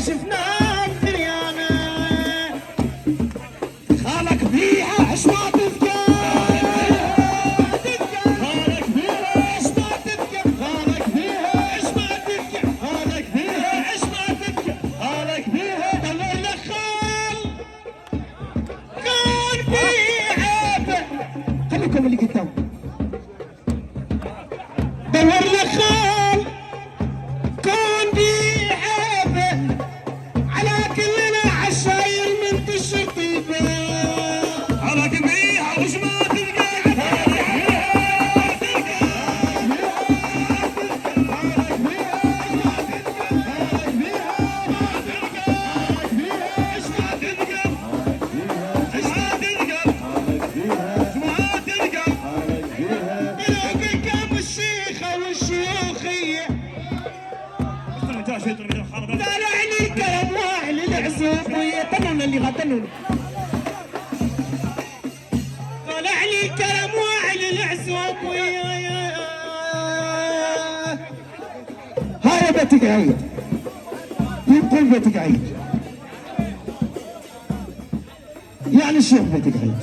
شفناه بدريانا خالك بيها ايش ما تذكر خالك بيها ايش ما تذكر خالك بيها ايش ما تذكر خالك بيها ايش ما تذكر خالك بيها دور لك خال كان بيها خليكم اللي قدام دور لك خال كون بيحبه على كلنا عشاير من تشر طيبه على كبيها وش ما تلقى طلعني الكلام واعي العزوب ويتنون اللي غتنون طلعني الكلام واعي العزوب هاي بيتك عيد يبقى بيتك عيد يعني الشيخ بيتك عيد